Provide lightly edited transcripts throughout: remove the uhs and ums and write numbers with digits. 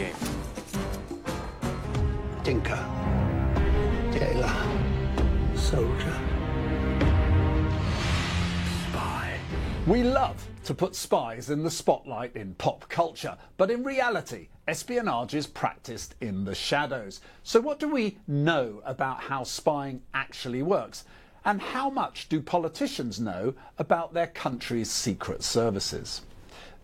game. Tinker, tailor, soldier, spy. We love to put spies in the spotlight in pop culture, but in reality, espionage is practiced in the shadows. So what do we know about how spying actually works? And how much do politicians know about their country's secret services?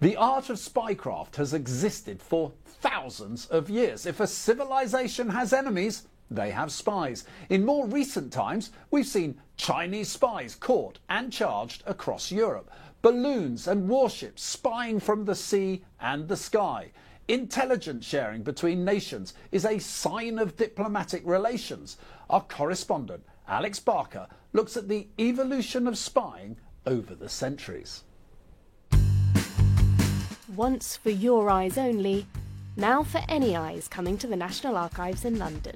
The art of spycraft has existed for thousands of years. If a civilization has enemies, they have spies. In more recent times, we've seen Chinese spies caught and charged across Europe. Balloons and warships spying from the sea and the sky. Intelligence sharing between nations is a sign of diplomatic relations. Our correspondent, Alex Barker, looks at the evolution of spying over the centuries. Once for your eyes only, now for any eyes coming to the National Archives in London.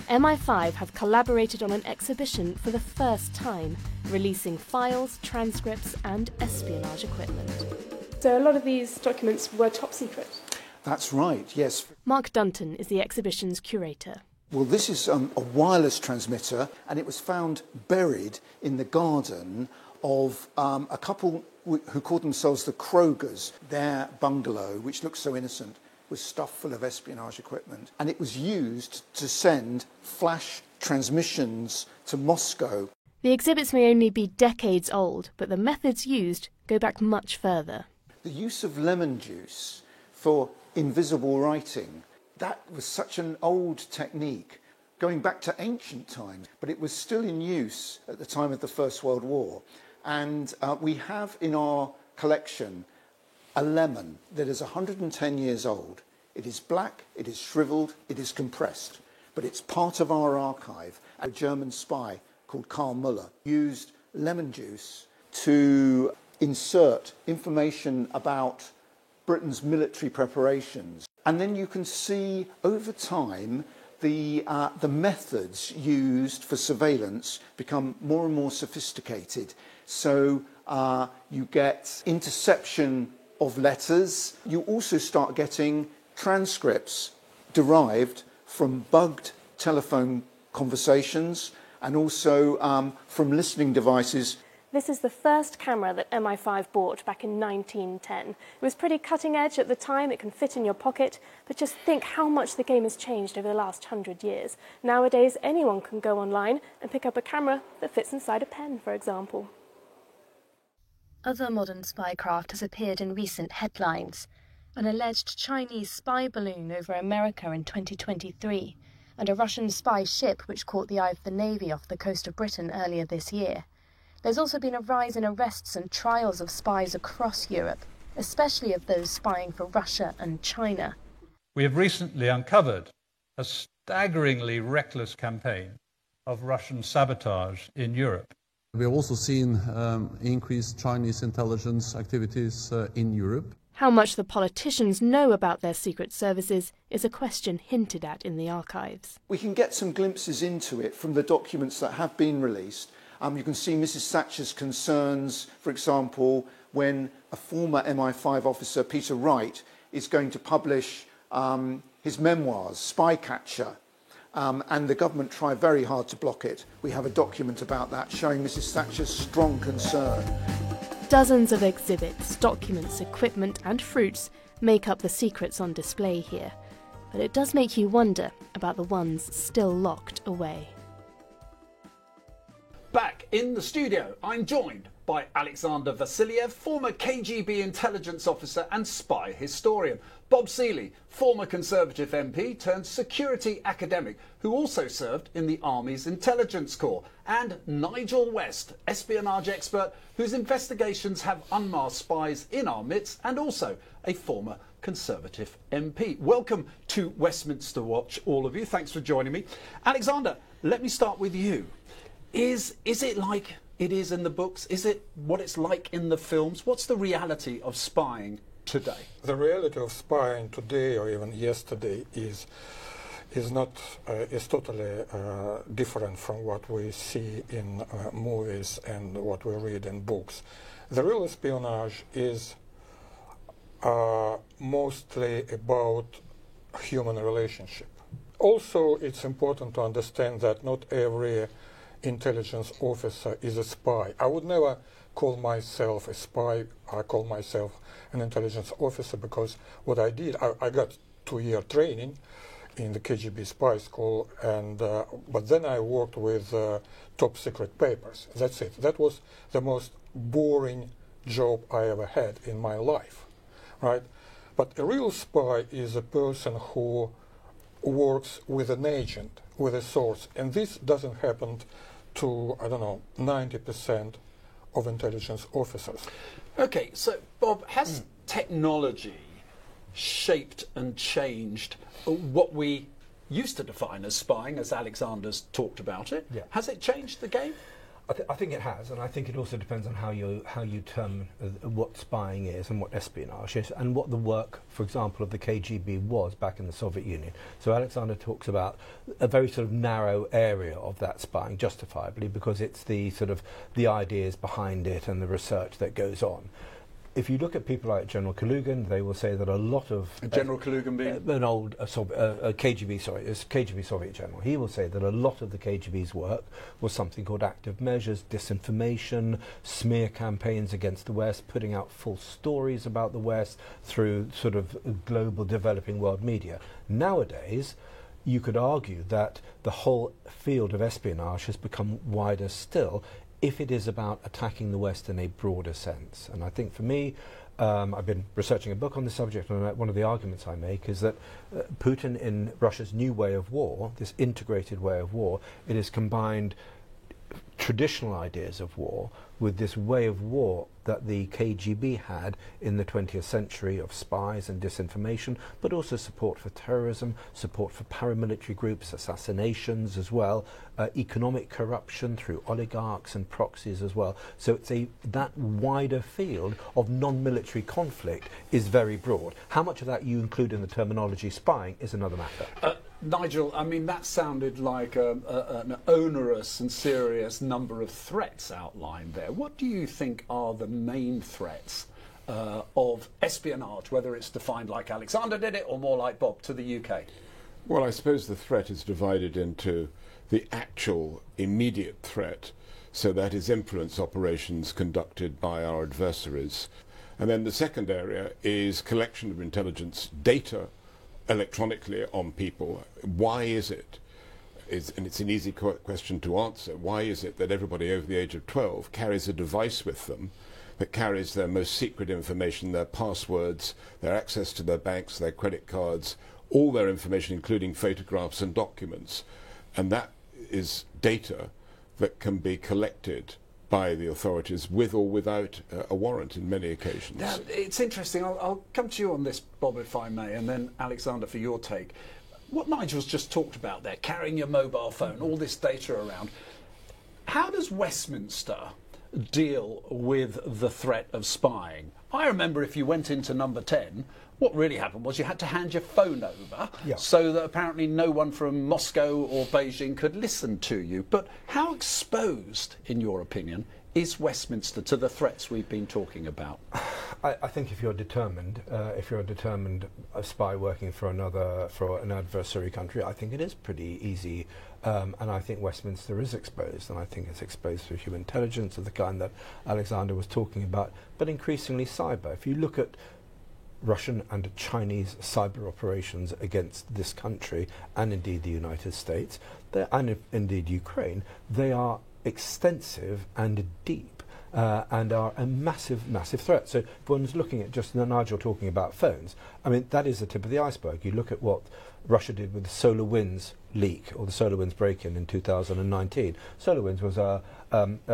MI5 have collaborated on an exhibition for the first time, releasing files, transcripts and espionage equipment. So a lot of these documents were top secret? That's right, yes. Mark Dunton is the exhibition's curator. Well, this is a wireless transmitter, and it was found buried in the garden of a couple who called themselves the Krogers. Their bungalow, which looks so innocent, was stuffed full of espionage equipment, and it was used to send flash transmissions to Moscow. The exhibits may only be decades old, but the methods used go back much further. The use of lemon juice for invisible writing, that was such an old technique, going back to ancient times, but it was still in use at the time of the First World War. And we have in our collection a lemon that is 110 years old. It is black, it is shriveled, it is compressed, but it's part of our archive. A German spy called Karl Müller used lemon juice to insert information about Britain's military preparations. And then you can see over time the methods used for surveillance become more and more sophisticated. So you get interception of letters. You also start getting transcripts derived from bugged telephone conversations and also from listening devices. This is the first camera that MI5 bought back in 1910. It was pretty cutting edge at the time, it can fit in your pocket, but just think how much the game has changed over the last 100 years. Nowadays, anyone can go online and pick up a camera that fits inside a pen, for example. Other modern spycraft has appeared in recent headlines. An alleged Chinese spy balloon over America in 2023, and a Russian spy ship which caught the eye of the Navy off the coast of Britain earlier this year. There's also been a rise in arrests and trials of spies across Europe, especially of those spying for Russia and China. We have recently uncovered a staggeringly reckless campaign of Russian sabotage in Europe. We have also seen increased Chinese intelligence activities in Europe. How much the politicians know about their secret services is a question hinted at in the archives. We can get some glimpses into it from the documents that have been released. You can see Mrs. Thatcher's concerns, for example, when a former MI5 officer, Peter Wright, is going to publish his memoirs, Spycatcher, and the government try very hard to block it. We have a document about that showing Mrs. Thatcher's strong concern. Dozens of exhibits, documents, equipment and fruits make up the secrets on display here. But it does make you wonder about the ones still locked away. Back in the studio, I'm joined by Alexander Vasiliev, former KGB intelligence officer and spy historian. Bob Seeley, former Conservative MP turned security academic who also served in the Army's Intelligence Corps. And Nigel West, espionage expert whose investigations have unmasked spies in our midst and also a former Conservative MP. Welcome to Westminster Watch, all of you. Thanks for joining me. Alexander, let me start with you. Is it like it is in the books? Is it what it's like in the films? What's the reality of spying today? The reality of spying today or even yesterday is totally different from what we see in movies and what we read in books. The real espionage is mostly about human relationship. Also, it's important to understand that not every intelligence officer is a spy. I would never call myself a spy. I call myself an intelligence officer because what I did, I got 2-year training in the KGB spy school, and but then I worked with top secret papers. That's it. That was the most boring job I ever had in my life, right? But a real spy is a person who works with an agent, with a source, and this doesn't happen to, I don't know, 90% of intelligence officers. Okay, so Bob, has technology shaped and changed what we used to define as spying, as Alexander's talked about it? Yeah. Has it changed the game? I think it has, and I think it also depends on how you term what spying is and what espionage is, and what the work, for example, of the KGB was back in the Soviet Union. So Alexander talks about a very sort of narrow area of that spying, justifiably, because it's the sort of the ideas behind it and the research that goes on. If you look at people like General Kalugin, they will say that a lot of... General Kalugin being? An old KGB, sorry, it's KGB Soviet general. He will say that a lot of the KGB's work was something called active measures, disinformation, smear campaigns against the West, putting out false stories about the West through sort of global developing world media. Nowadays, you could argue that the whole field of espionage has become wider still, if it is about attacking the West in a broader sense. And I think for me, I've been researching a book on the subject, and one of the arguments I make is that Putin, in Russia's new way of war, this integrated way of war, it has combined traditional ideas of war with this way of war that the KGB had in the 20th century of spies and disinformation, but also support for terrorism, support for paramilitary groups, assassinations as well, economic corruption through oligarchs and proxies as well. So it's that wider field of non-military conflict is very broad. How much of that you include in the terminology spying is another matter. Nigel, I mean, that sounded like an onerous and serious number of threats outlined there. What do you think are the main threats of espionage, whether it's defined like Alexander did it or more like Bob, to the UK? Well, I suppose the threat is divided into the actual immediate threat, so that is influence operations conducted by our adversaries. And then the second area is collection of intelligence data electronically on people. Why is it? And it's an easy question to answer. Why is it that everybody over the age of 12 carries a device with them that carries their most secret information, their passwords, their access to their banks, their credit cards, all their information, including photographs and documents? And that is data that can be collected by the authorities with or without a warrant in many occasions. Now, it's interesting. I'll come to you on this, Bob, if I may, and then Alexander for your take. What Nigel's just talked about there, carrying your mobile phone, all this data around, how does Westminster deal with the threat of spying? I remember if you went into number 10, what really happened was you had to hand your phone over so that apparently no one from Moscow or Beijing could listen to you. But how exposed, in your opinion, is Westminster to the threats we've been talking about? I think if you're a determined spy working for an adversary country, I think it is pretty easy. And I think Westminster is exposed, and I think it's exposed through human intelligence of the kind that Alexander was talking about, but increasingly cyber. If you look at Russian and Chinese cyber operations against this country, and indeed the United States, and indeed Ukraine, they are extensive and deep, and are a massive, massive threat. So if one's looking at just Nigel talking about phones, I mean, that is the tip of the iceberg. You look at what Russia did with the SolarWinds leak, or the SolarWinds break-in in 2019. SolarWinds was a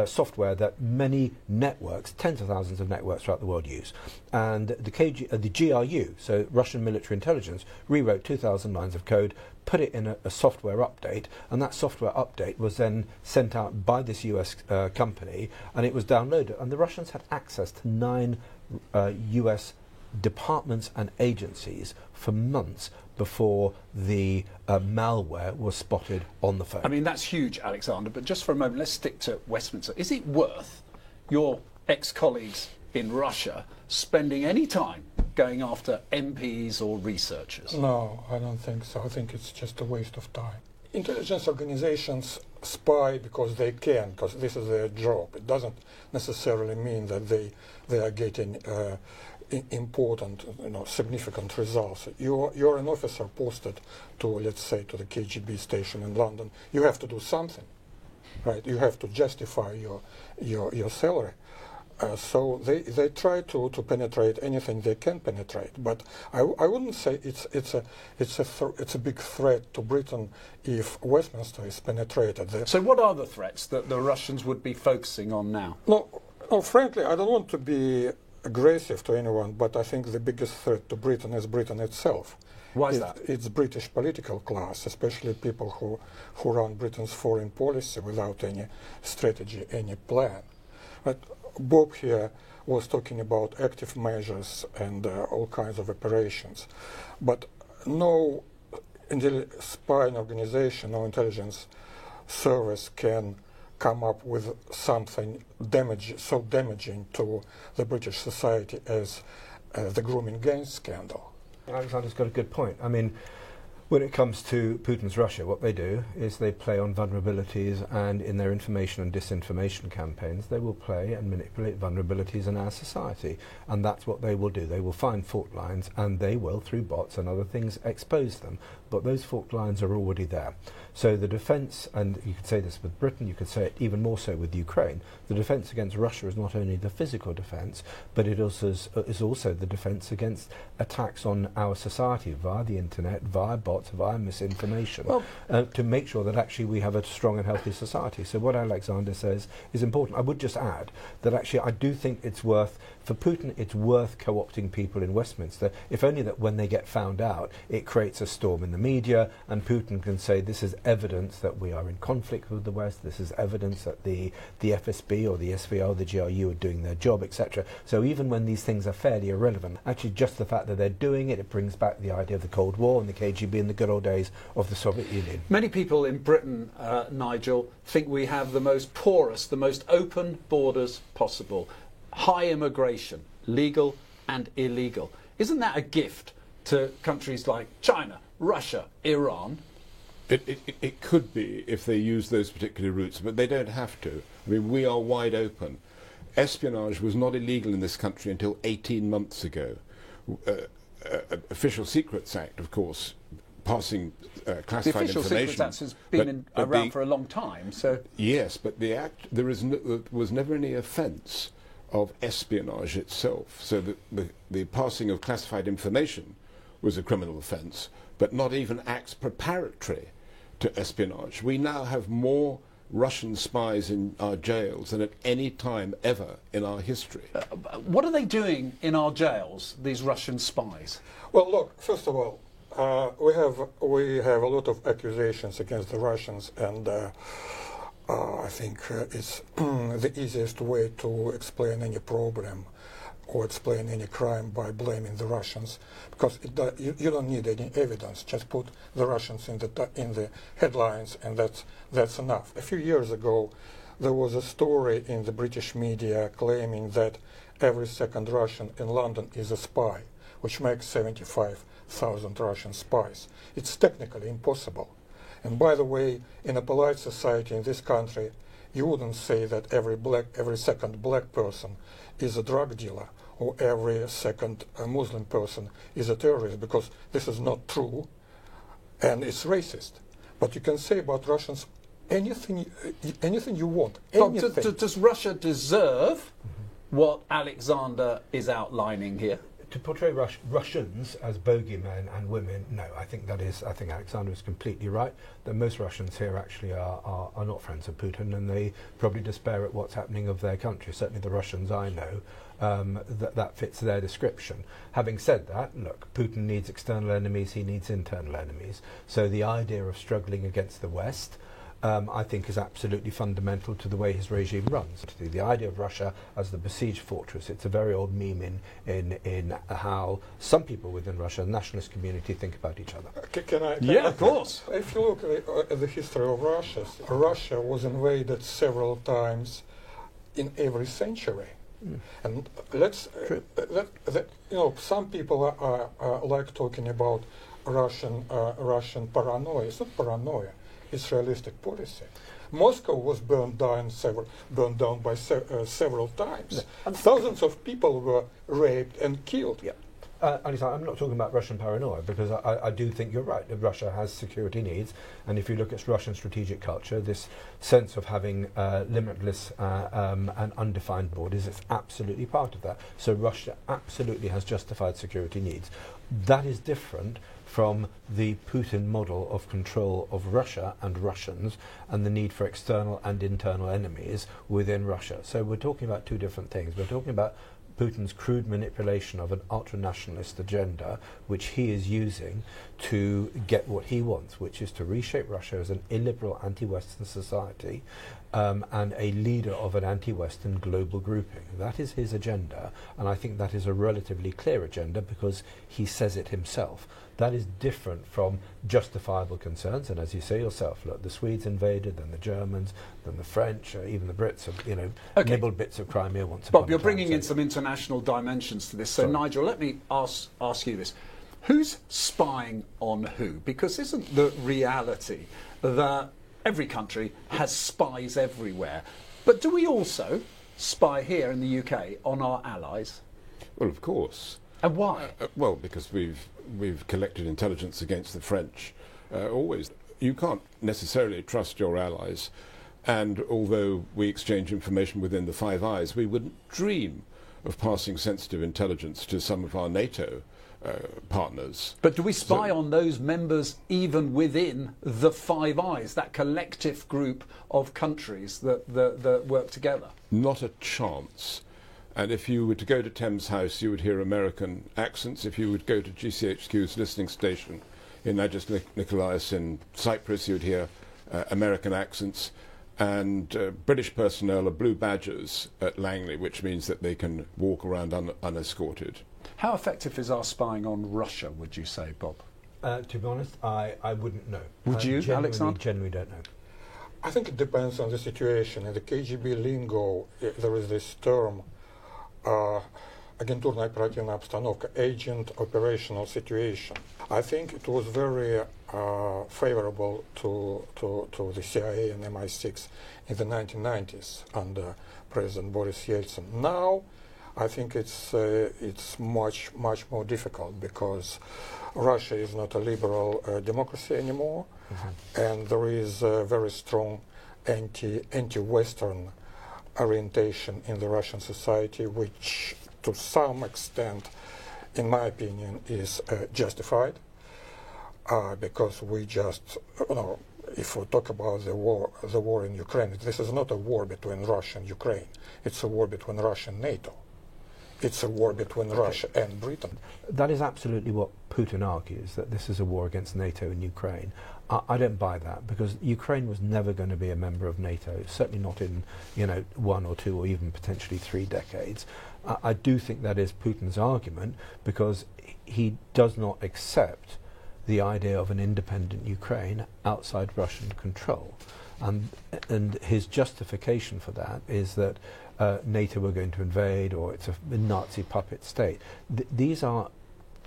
software that many networks, tens of thousands of networks throughout the world use. And the GRU, so Russian military intelligence, rewrote 2,000 lines of code, put it in a software update, and that software update was then sent out by this US company, and it was downloaded. And the Russians had access to 9 US departments and agencies for months before the malware was spotted on the phone. I mean, that's huge, Alexander, but just for a moment, let's stick to Westminster. Is it worth your ex-colleagues in Russia spending any time going after MPs or researchers? No, I don't think so. I think it's just a waste of time. Intelligence organizations spy because they can, because this is their job. It doesn't necessarily mean that they are getting important, significant results. You're an officer posted to, let's say, to the KGB station in London. You have to do something, right? You have to justify your salary. So they try to penetrate anything they can penetrate, but I wouldn't say it's a big threat to Britain if Westminster is penetrated. So what are the threats that the Russians would be focusing on now? No, frankly, I don't want to be aggressive to anyone, but I think the biggest threat to Britain is Britain itself. Why is that? It's British political class, especially people who run Britain's foreign policy without any strategy, any plan. But Bob here was talking about active measures and all kinds of operations, but no spying organization, no intelligence service can come up with something so damaging to the British society as the grooming gangs scandal. Alexander's got a good point. I mean, when it comes to Putin's Russia, what they do is they play on vulnerabilities, and in their information and disinformation campaigns, they will play and manipulate vulnerabilities in our society. And that's what they will do. They will find fault lines, and they will, through bots and other things, expose them. But those fault lines are already there. So the defence, and you could say this with Britain, you could say it even more so with Ukraine, the defence against Russia is not only the physical defence, but it also is also the defence against attacks on our society via the internet, via bots, via misinformation, to make sure that actually we have a strong and healthy society. So what Alexander says is important. I would just add that actually I do think it's worth, for Putin, it's worth co-opting people in Westminster, if only that when they get found out, it creates a storm in the media, and Putin can say this is evidence that we are in conflict with the West, this is evidence that the FSB or the SVR or the GRU are doing their job, etc. So even when these things are fairly irrelevant, actually just the fact that they're doing it, it brings back the idea of the Cold War and the KGB and the good old days of the Soviet Union. Many people in Britain, Nigel, think we have the most porous, the most open borders possible. High immigration, legal and illegal. Isn't that a gift to countries like China, Russia, Iran? It could be if they use those particular routes, but they don't have to. I mean, we are wide open. Espionage was not illegal in this country until 18 months ago. Official Secrets Act, of course, passing classified information. The Official Secrets Act has been around for a long time. So yes, but the act, there was never any offence of espionage itself. So the passing of classified information was a criminal offence, but not even acts preparatory to espionage. We now have more Russian spies in our jails than at any time ever in our history. What are they doing in our jails, these Russian spies? Well, look, first of all, we have a lot of accusations against the Russians, and I think it's the easiest way to explain any problem or explain any crime by blaming the Russians, because you don't need any evidence. Just put the Russians in the headlines, and that's enough. A few years ago, there was a story in the British media claiming that every second Russian in London is a spy, which makes 75,000 Russian spies. It's technically impossible. And by the way, in a polite society in this country, you wouldn't say that every second black person is a drug dealer, or every second Muslim person is a terrorist, because this is not true, and it's racist. But you can say about Russians anything you want. Anything. Does Russia deserve what Alexander is outlining here? To portray Russians as bogeymen and women, no. I think Alexander is completely right, that most Russians here actually are not friends of Putin, and they probably despair at what's happening of their country. Certainly the Russians I know, that fits their description. Having said that, look, Putin needs external enemies, he needs internal enemies. So the idea of struggling against the West, I think, is absolutely fundamental to the way his regime runs. The idea of Russia as the besieged fortress, it's a very old meme in how some people within Russia, the nationalist community, think about each other. Can I? Yeah, of course. If you look at the history of Russia, Russia was invaded several times in every century. And let's some people are like talking about Russian paranoia. It's not paranoia; it's realistic policy. Moscow was burned down by several times. Yeah. Thousands of people were raped and killed. Yeah. Alexander, I'm not talking about Russian paranoia, because I do think you're right, that Russia has security needs, and if you look at Russian strategic culture, this sense of having limitless and undefined borders is absolutely part of that. So Russia absolutely has justified security needs. That is different from the Putin model of control of Russia and Russians and the need for external and internal enemies within Russia. So we're talking about two different things. We're talking about Putin's crude manipulation of an ultra-nationalist agenda, which he is using to get what he wants, which is to reshape Russia as an illiberal anti-Western society and a leader of an anti-Western global grouping. That is his agenda, and I think that is a relatively clear agenda because he says it himself. That is different from justifiable concerns, and as you say yourself, look, the Swedes invaded, then the Germans, then the French, even the Brits have, nibbled bits of Crimea once upon a time. Bob, you're bringing in some international dimensions to this. So, Nigel, let me ask you this. Who's spying on who? Because isn't the reality that every country has spies everywhere? But do we also spy here in the UK on our allies? Well, of course. And why? Well, because we've collected intelligence against the French always. You can't necessarily trust your allies, and although we exchange information within the Five Eyes, we wouldn't dream of passing sensitive intelligence to some of our NATO partners. But do we spy on those members even within the Five Eyes, that collective group of countries that work together? Not a chance. And if you were to go to Thames House, you would hear American accents. If you would go to GCHQ's listening station in Agios Nikolaos in Cyprus, you would hear American accents. And British personnel are blue badges at Langley, which means that they can walk around unescorted. How effective is our spying on Russia, would you say, Bob? To be honest, I wouldn't know. Would you, Alexander? Genuinely don't know. I think it depends on the situation. In the KGB lingo, there is this term, агентурная оперативная обстановка, agent operational situation. I think it was very favorable to the CIA and MI6 in the 1990s under President Boris Yeltsin. Now, I think it's much more difficult because Russia is not a liberal democracy anymore, and there is a very strong anti-Western orientation in the Russian society, which to some extent, in my opinion, is justified, because we just, if we talk about the war in Ukraine, this is not a war between Russia and Ukraine. It's a war between Russia and NATO. It's a war between Russia and Britain. That is absolutely what Putin argues, that this is a war against NATO and Ukraine. I don't buy that, because Ukraine was never going to be a member of NATO, certainly not in 1 or 2 or even potentially 3 decades. I do think that is Putin's argument, because he does not accept the idea of an independent Ukraine outside Russian control. And his justification for that is that NATO were going to invade, or it's a Nazi puppet state. These are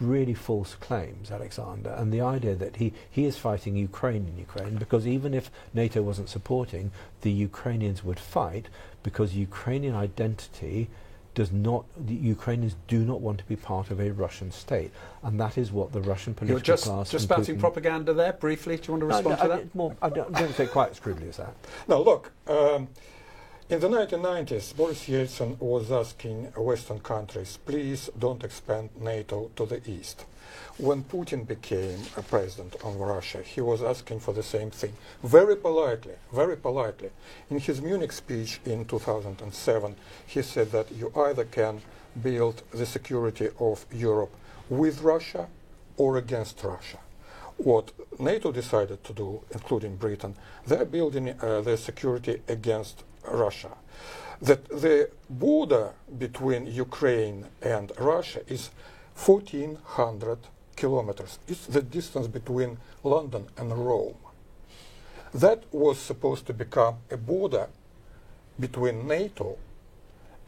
really false claims, Alexander, and the idea that he is fighting Ukraine in Ukraine, because even if NATO wasn't supporting, the Ukrainians would fight, because Ukrainian identity the Ukrainians do not want to be part of a Russian state, and that is what the Russian political class... You're just spouting propaganda there, briefly. Do you want to respond to that? I don't say quite as crudely as that. No, look, in the 1990s, Boris Yeltsin was asking Western countries, please don't expand NATO to the east. When Putin became a president of Russia, he was asking for the same thing, very politely. In his Munich speech in 2007, he said that you either can build the security of Europe with Russia or against Russia. What NATO decided to do, including Britain, they're building their security against Russia. That the border between Ukraine and Russia is 1,400 kilometers. It's the distance between London and Rome. That was supposed to become a border between NATO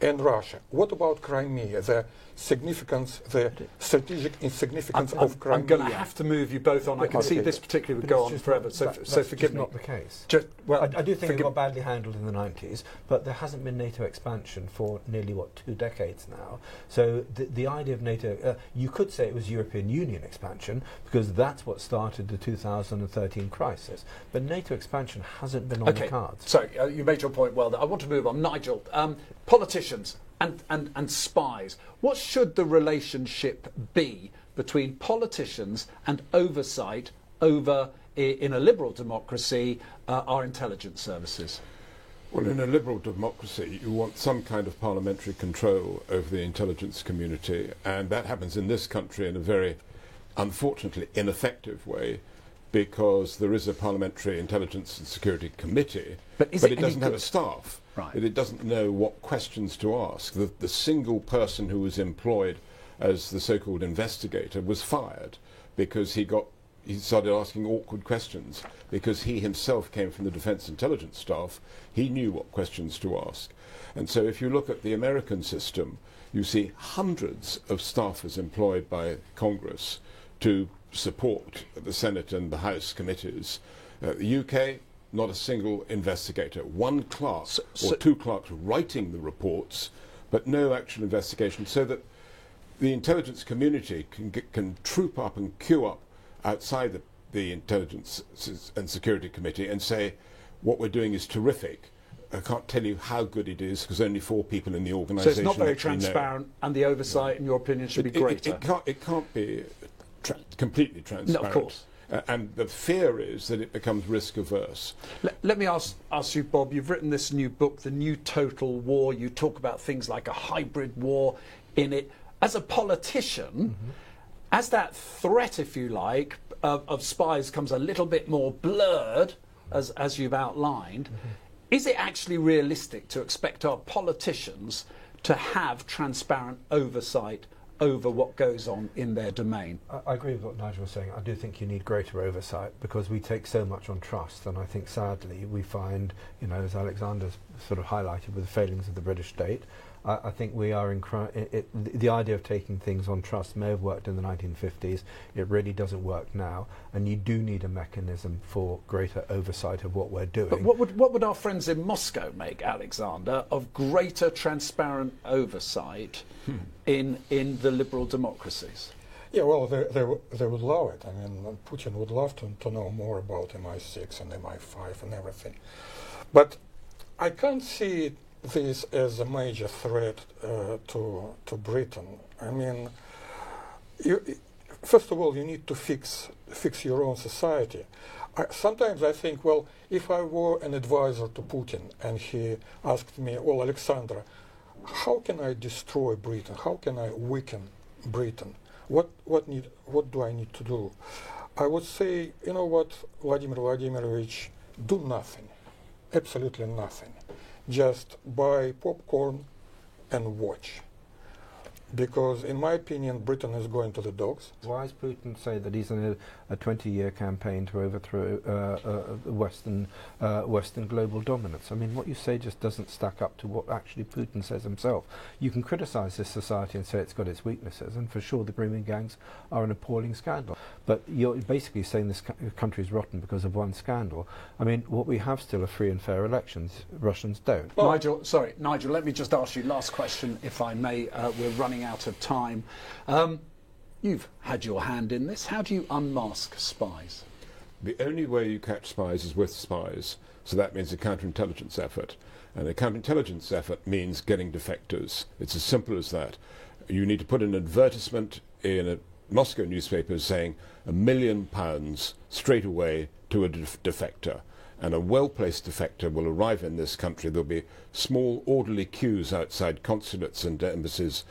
and Russia. What about Crimea? The significance, the strategic insignificance of Crimea. I'm going to have to move you both on. I can see this particularly would go on forever, so forgive me. That's not the case. Well, I do think it got badly handled in the 90s, but there hasn't been NATO expansion for nearly, 2 decades now. So the idea of NATO, you could say it was European Union expansion, because that's what started the 2013 crisis. But NATO expansion hasn't been on the cards. So you made your point well. I want to move on. Nigel, politicians and spies. What should the relationship be between politicians and oversight over, in a liberal democracy, our intelligence services? Well, in a liberal democracy, you want some kind of parliamentary control over the intelligence community, and that happens in this country in a very, unfortunately, ineffective way, because there is a Parliamentary Intelligence and Security Committee, but it doesn't have a staff. Right. It doesn't know what questions to ask. The single person who was employed as the so-called investigator was fired because he started asking awkward questions, because he himself came from the Defense Intelligence staff. He knew what questions to ask. And so if you look at the American system, you see hundreds of staffers employed by Congress to support the Senate and the House committees. The UK, not a single investigator. One clerk or 2 clerks writing the reports, but no actual investigation, so that the intelligence community can troop up and queue up outside the Intelligence and Security Committee and say, what we're doing is terrific. I can't tell you how good it is because only 4 people in the organisation. So it's not very transparent, and the oversight, in your opinion, should be greater. It can't be completely transparent. No, of course. And the fear is that it becomes risk averse. Let me ask you, Bob, you've written this new book, The New Total War. You talk about things like a hybrid war in it. As a politician, as that threat, if you like, of spies comes a little bit more blurred, as you've outlined, is it actually realistic to expect our politicians to have transparent oversight over what goes on in their domain? I agree with what Nigel was saying. I do think you need greater oversight because we take so much on trust, and I think sadly we find, as Alexander's sort of highlighted with the failings of the British state, I think we are the idea of taking things on trust may have worked in the 1950s. It really doesn't work now, and you do need a mechanism for greater oversight of what we're doing. But what would our friends in Moscow make, Alexander, of greater transparent oversight in the liberal democracies? Yeah, well, they would love it. I mean, Putin would love to know more about MI6 and MI5 and everything. But I can't see this as a major threat to Britain. I mean, first of all, you need to fix your own society. Sometimes I think, well, if I were an advisor to Putin and he asked me, well, Alexandra, how can I destroy Britain? How can I weaken Britain? What do I need to do? I would say, you know what, Vladimir Vladimirovich, do nothing, absolutely nothing. Just buy popcorn and watch. Because, in my opinion, Britain is going to the dogs. Why does Putin say that he's in a 20-year campaign to overthrow Western global dominance? I mean, what you say just doesn't stack up to what actually Putin says himself. You can criticise this society and say it's got its weaknesses, and for sure the grooming gangs are an appalling scandal. But you're basically saying this country is rotten because of one scandal. I mean, what we have still are free and fair elections. Russians don't. Well, Nigel, let me just ask you last question, if I may. We're running out of time. You've had your hand in this. How do you unmask spies? The only way you catch spies is with spies. So that means a counterintelligence effort. And a counterintelligence effort means getting defectors. It's as simple as that. You need to put an advertisement in a Moscow newspaper saying £1 million straight away to a defector. And a well-placed defector will arrive in this country. There'll be small, orderly queues outside consulates and embassies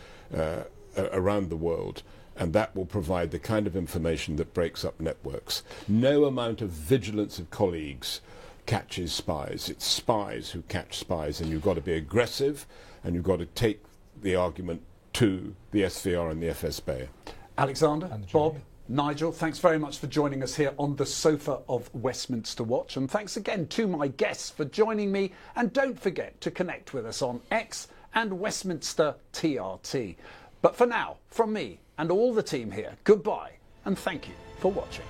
around the world, and that will provide the kind of information that breaks up networks. No amount of vigilance of colleagues catches spies. It's spies who catch spies, and you've got to be aggressive, and you've got to take the argument to the SVR and the FSB. Alexander, Bob, Nigel, thanks very much for joining us here on the sofa of Westminster Watch, and thanks again to my guests for joining me, and don't forget to connect with us on X and Westminster TRT. But for now, from me and all the team here, goodbye and thank you for watching.